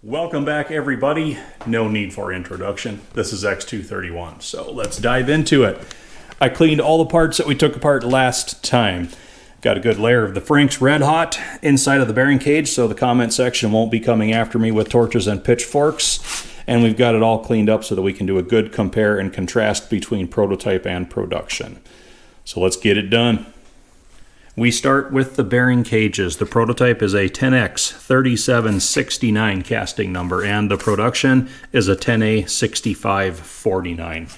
Welcome back, everybody. No need for introduction. This is X231, so let's dive into it. I cleaned all the parts that we took apart last time. Got a good layer of the Frank's Red Hot inside of the bearing cage, so the comment section won't be coming after me with torches and pitchforks. And we've got it all cleaned up so that we can do a good compare and contrast between prototype and production. So let's get it done. We start with the bearing cages. The prototype is a 10X3769 casting number, and the production is a 10A6549.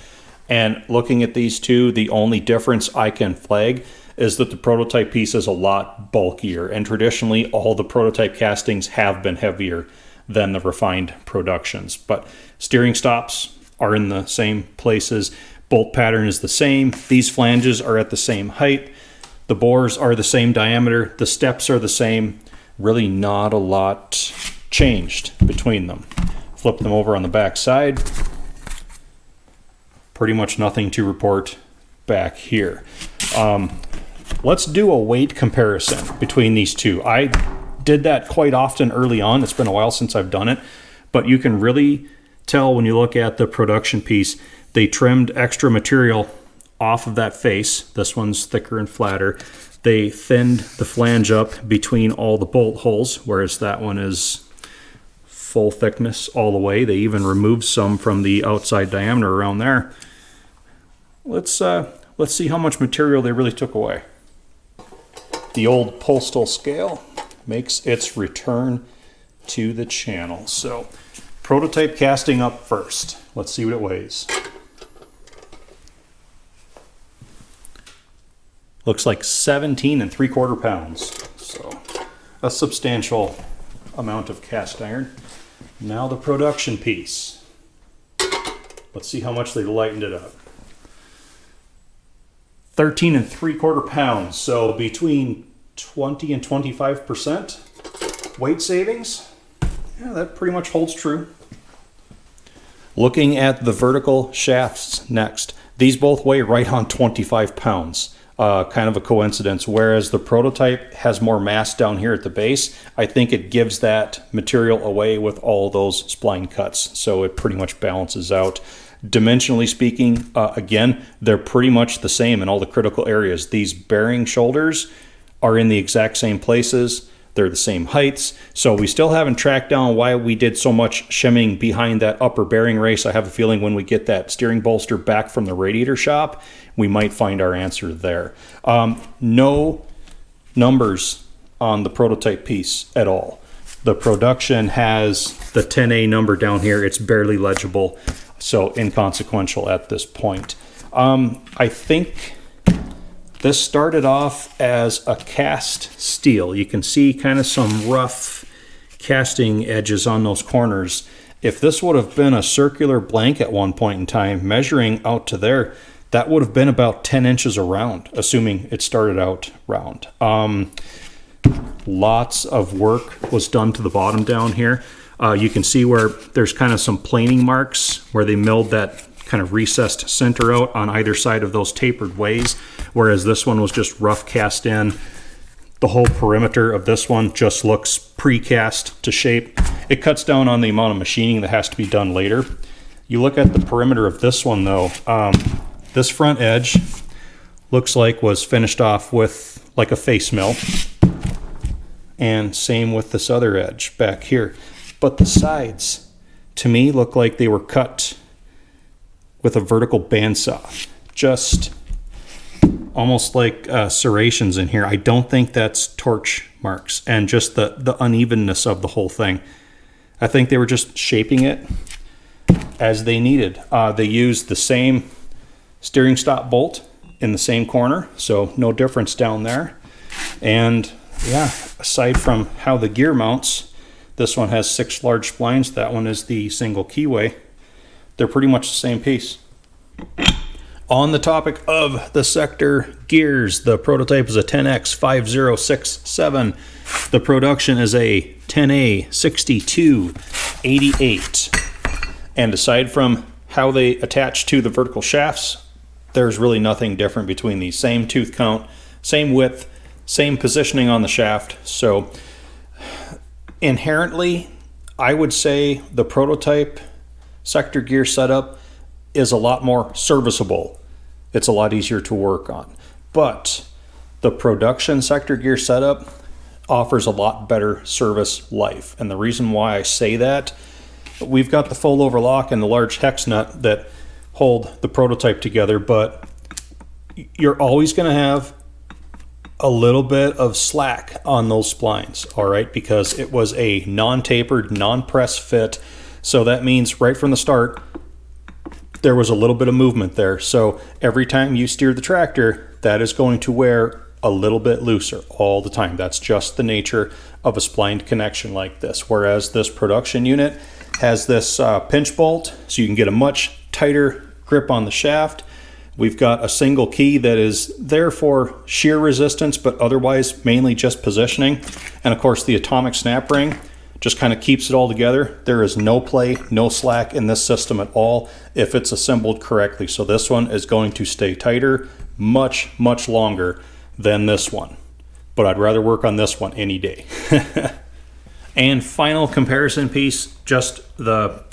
And looking at these two, the only difference I can flag is that the prototype piece is a lot bulkier, and traditionally all the prototype castings have been heavier than the refined productions. But steering stops are in the same places, bolt pattern is the same, these flanges are at the same height, the bores are the same diameter, the steps are the same, really not a lot changed between them. Flip them over on the back side, pretty much nothing to report back here. Let's do a weight comparison between these two. I did that quite often early on. It's been a while since I've done it, but you can really tell when you look at the production piece, they trimmed extra material off of that face. This one's thicker and flatter. They thinned the flange up between all the bolt holes, whereas that one is full thickness all the way. They even removed some from the outside diameter around there. Let's see how much material they really took away. The old postal scale makes its return to the channel. So prototype casting up first. Let's see what it weighs. Looks like 17¾ pounds. So a substantial amount of cast iron. Now the production piece. Let's see how much they lightened it up. 13¾ pounds. So between 20 and 25% weight savings. Yeah, that pretty much holds true. Looking at the vertical shafts next. These both weigh right on 25 pounds. Kind of a coincidence. Whereas the prototype has more mass down here at the base, I think it gives that material away with all those spline cuts. So it pretty much balances out. Dimensionally speaking, again, they're pretty much the same in all the critical areas. These bearing shoulders are in the exact same places. They're the same heights. So we still haven't tracked down why we did so much shimming behind that upper bearing race. I have a feeling when we get that steering bolster back from the radiator shop, we might find our answer there. No numbers on the prototype piece at all. The production has the 10A number down here. It's barely legible, so inconsequential at this point. I think this started off as a cast steel. You can see kind of some rough casting edges on those corners. If this would have been a circular blank at one point in time, measuring out to there, that would have been about 10 inches around, assuming it started out round. Lots of work was done to the bottom down here. You can see where there's kind of some planing marks where they milled that kind of recessed center out on either side of those tapered ways, whereas this one was just rough cast in. The whole perimeter of this one just looks precast to shape. It cuts down on the amount of machining that has to be done later. You look at the perimeter of this one though, this front edge looks like was finished off with like a face mill, and same with this other edge back here. But the sides to me look like they were cut with a vertical bandsaw, just almost like serrations in here. I don't think that's torch marks, and just the unevenness of the whole thing. I think they were just shaping it as they needed. They used the same steering stop bolt in the same corner, so no difference down there. And yeah, aside from how the gear mounts, this one has 6 large splines, that one is the single keyway. They're pretty much the same piece. On the topic of the sector gears, the prototype is a 10X5067. The production is a 10A6288. And aside from how they attach to the vertical shafts, there's really nothing different between these. Same tooth count, same width, same positioning on the shaft. So inherently, I would say the prototype sector gear setup is a lot more serviceable. It's a lot easier to work on. But the production sector gear setup offers a lot better service life. And the reason why I say that, we've got the full overlock and the large hex nut that hold the prototype together, but you're always going to have a little bit of slack on those splines, all right, because it was a non-tapered, non-press fit. So that means right from the start, there was a little bit of movement there. So every time you steer the tractor, that is going to wear a little bit looser all the time. That's just the nature of a splined connection like this. Whereas this production unit has this pinch bolt, so you can get a much tighter grip on the shaft. We've got a single key that is there for shear resistance, but otherwise mainly just positioning. And of course the atomic snap ring just kind of keeps it all together. There is no play, no slack in this system at all if it's assembled correctly. So this one is going to stay tighter much, much longer than this one. But I'd rather work on this one any day. And final comparison piece, just the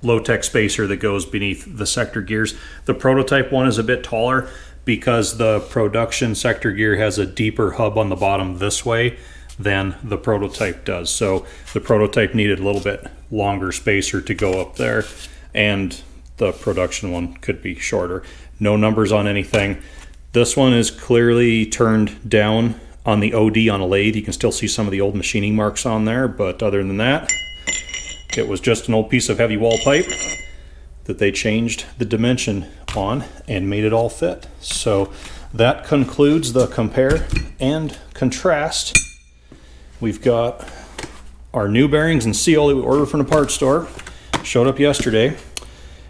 low-tech spacer that goes beneath the sector gears. The prototype one is a bit taller because the production sector gear has a deeper hub on the bottom this way than the prototype does. So the prototype needed a little bit longer spacer to go up there, and the production one could be shorter. No numbers on anything. This one is clearly turned down on the OD on a lathe. You can still see some of the old machining marks on there, but other than that, it was just an old piece of heavy wall pipe that they changed the dimension on and made it all fit. So that concludes the compare and contrast. We've got our new bearings and seal that we ordered from the parts store. Showed up yesterday.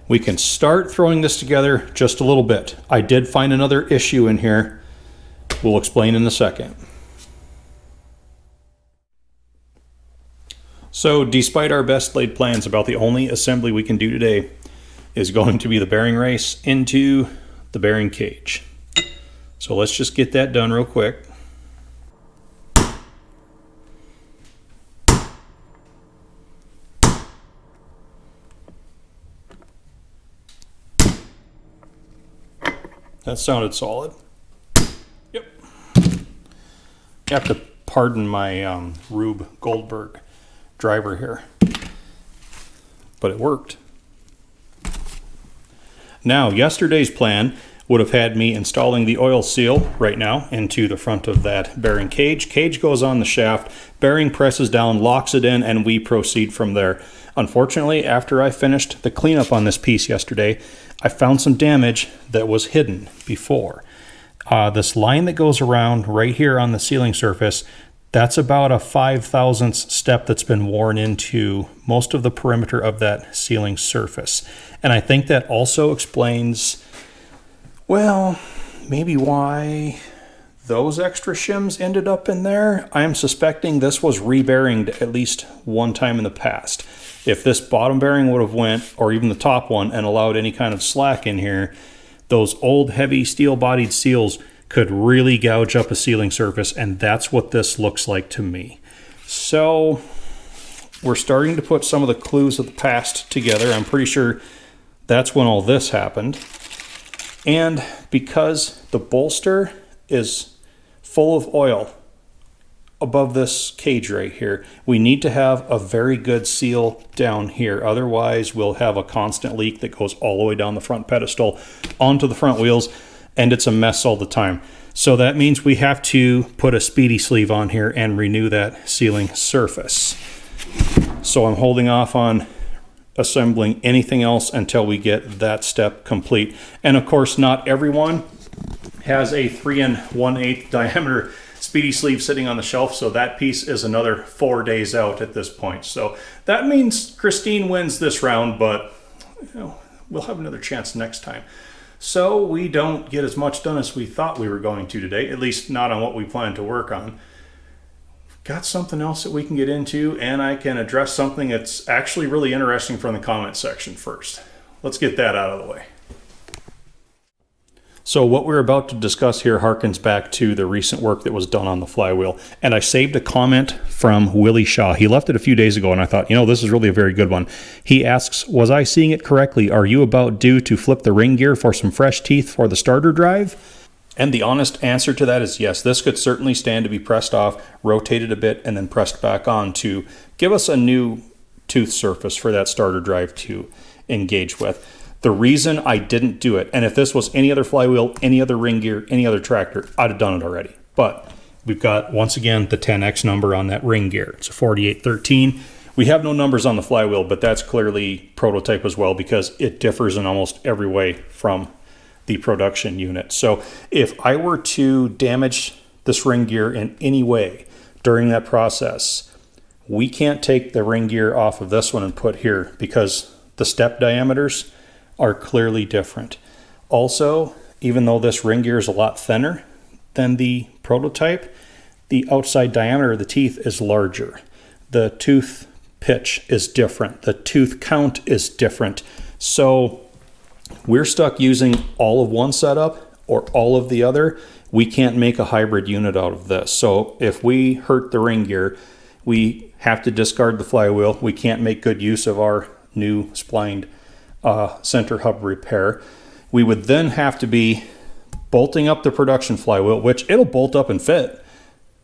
We can start throwing this together just a little bit. I did find another issue in here. We'll explain in a second. So despite our best laid plans, about the only assembly we can do today is going to be the bearing race into the bearing cage. So let's just get that done real quick. That sounded solid. Yep. You have to pardon my Rube Goldberg driver here, but it worked. Now, yesterday's plan would have had me installing the oil seal right now into the front of that bearing cage. Cage goes on the shaft, bearing presses down, locks it in, and we proceed from there. Unfortunately, after I finished the cleanup on this piece yesterday, I found some damage that was hidden before. This line that goes around right here on the sealing surface, that's about a 5/1000th step that's been worn into most of the perimeter of that sealing surface. And I think that also explains, well, maybe why those extra shims ended up in there. I am suspecting this was re-bearinged at least one time in the past. If this bottom bearing would have went, or even the top one, and allowed any kind of slack in here, those old heavy steel-bodied seals could really gouge up a sealing surface, and that's what this looks like to me. So we're starting to put some of the clues of the past together. I'm pretty sure that's when all this happened. And because the bolster is full of oil above this cage right here, we need to have a very good seal down here. Otherwise, we'll have a constant leak that goes all the way down the front pedestal onto the front wheels, and it's a mess all the time. So that means we have to put a speedy sleeve on here and renew that sealing surface. So I'm holding off on assembling anything else until we get that step complete. And of course, not everyone has a 3 1/8 diameter speedy sleeve sitting on the shelf, so that piece is another 4 days out at this point. So that means Christine wins this round, but you know, we'll have another chance next time. So we don't get as much done as we thought we were going to today, at least not on what we planned to work on. Got something else that we can get into, and I can address something that's actually really interesting from the comment section first. Let's get that out of the way. So what we're about to discuss here harkens back to the recent work that was done on the Flywheel. And I saved a comment from Willie Shaw. He left it a few days ago, and I thought, this is really a very good one. He asks, was I seeing it correctly? Are you about due to flip the ring gear for some fresh teeth for the starter drive? And the honest answer to that is yes. This could certainly stand to be pressed off, rotated a bit, and then pressed back on to give us a new tooth surface for that starter drive to engage with. The reason I didn't do it, and if this was any other Flywheel, any other ring gear, any other tractor, I'd have done it already. But we've got, once again, the 10X number on that ring gear. It's a 4813. We have no numbers on the Flywheel, but that's clearly prototype as well because it differs in almost every way from the production unit. So if I were to damage this ring gear in any way during that process, we can't take the ring gear off of this one and put here because the step diameters are clearly different. Also, even though this ring gear is a lot thinner than the prototype, the outside diameter of the teeth is larger. The tooth pitch is different. The tooth count is different. So we're stuck using all of one setup or all of the other. We can't make a hybrid unit out of this. So if we hurt the ring gear, we have to discard the Flywheel. We can't make good use of our new splined center hub repair. We would then have to be bolting up the production Flywheel, which it'll bolt up and fit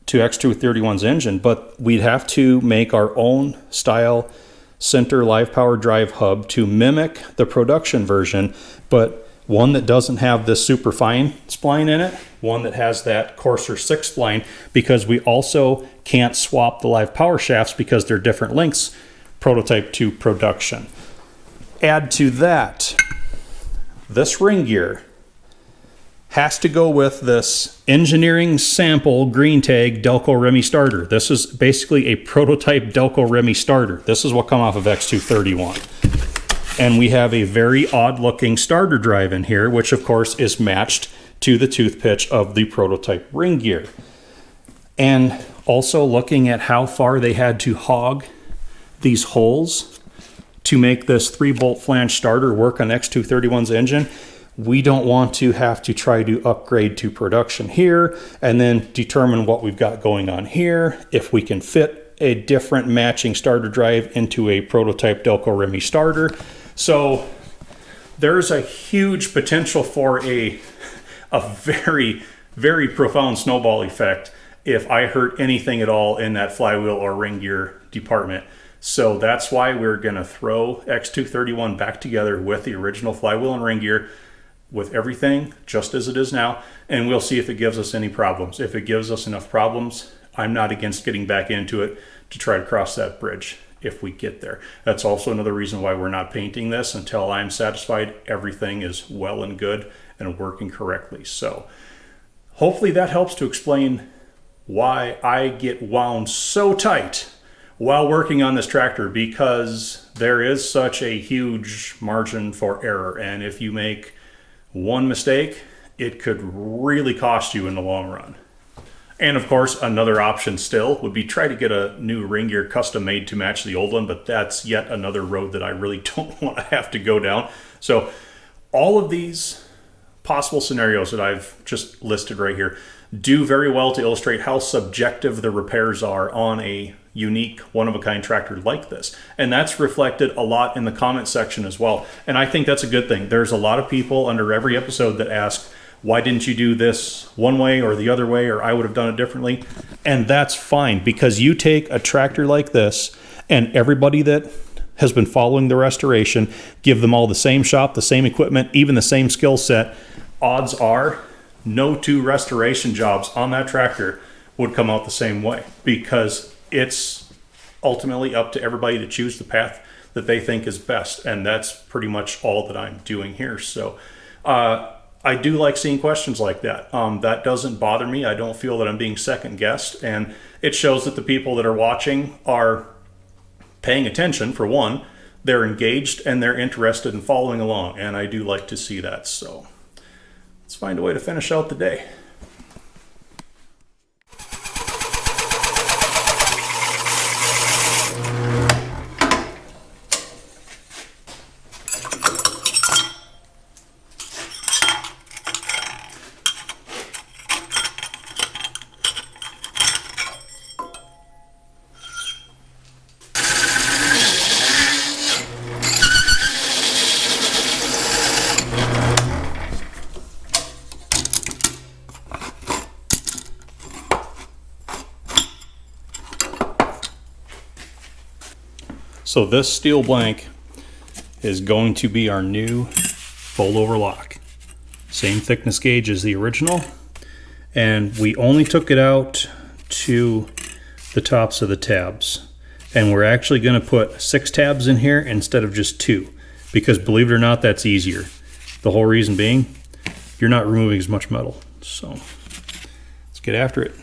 to X231's engine, but we'd have to make our own style center live power drive hub to mimic the production version, but one that doesn't have this super fine spline in it, one that has that coarser 6 spline, because we also can't swap the live power shafts because they're different lengths, prototype to production. Add to that, this ring gear has to go with this engineering sample green tag Delco Remy starter. This is basically a prototype Delco Remy starter. This is what come off of X231. And we have a very odd looking starter drive in here, which of course is matched to the tooth pitch of the prototype ring gear. And also looking at how far they had to hog these holes to make this 3-bolt flange starter work on X231's engine, we don't want to have to try to upgrade to production here and then determine what we've got going on here, if we can fit a different matching starter drive into a prototype Delco Remy starter. So there's a huge potential for a very, very profound snowball effect if I hurt anything at all in that Flywheel or ring gear department. So that's why we're going to throw X231 back together with the original Flywheel and ring gear with everything just as it is now, and we'll see if it gives us any problems. If it gives us enough problems, I'm not against getting back into it to try to cross that bridge if we get there. That's also another reason why we're not painting this until I'm satisfied everything is well and good and working correctly. So hopefully that helps to explain why I get wound so tight while working on this tractor, because there is such a huge margin for error, and if you make one mistake, it could really cost you in the long run. And of course, another option still would be try to get a new ring gear custom made to match the old one, but that's yet another road that I really don't want to have to go down. So all of these possible scenarios that I've just listed right here do very well to illustrate how subjective the repairs are on a unique, one-of-a-kind tractor like this. And that's reflected a lot in the comment section as well. And I think that's a good thing. There's a lot of people under every episode that ask, why didn't you do this one way or the other way, or I would have done it differently? And that's fine, because you take a tractor like this and everybody that has been following the restoration, give them all the same shop, the same equipment, even the same skill set, odds are no two restoration jobs on that tractor would come out the same way, because it's ultimately up to everybody to choose the path that they think is best. And that's pretty much all that I'm doing here. So I do like seeing questions like that. That doesn't bother me. I don't feel that I'm being second guessed. And it shows that the people that are watching are paying attention, for one. They're engaged and they're interested in following along. And I do like to see that. So let's find a way to finish out the day. So this steel blank is going to be our new fold over lock. Same thickness gauge as the original. And we only took it out to the tops of the tabs. And we're actually going to put 6 tabs in here instead of just 2. Because believe it or not, that's easier. The whole reason being, you're not removing as much metal. So let's get after it.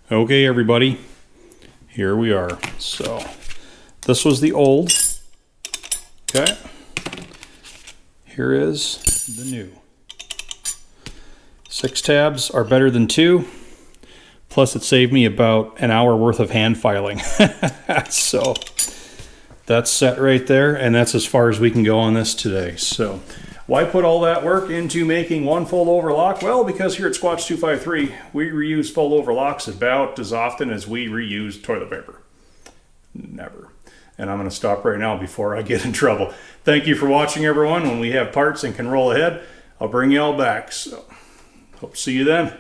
Okay, everybody, here we are. So this was the old. Okay, here is the new. 6 tabs are better than 2. Plus it saved me about an hour worth of hand filing. So that's set right there, and that's as far as we can go on this today. So why put all that work into making one fold over lock? Well, because here at Squatch 253, we reuse fold over locks about as often as we reuse toilet paper. Never. And I'm going to stop right now before I get in trouble. Thank you for watching, everyone. When we have parts and can roll ahead, I'll bring you all back. So hope to see you then.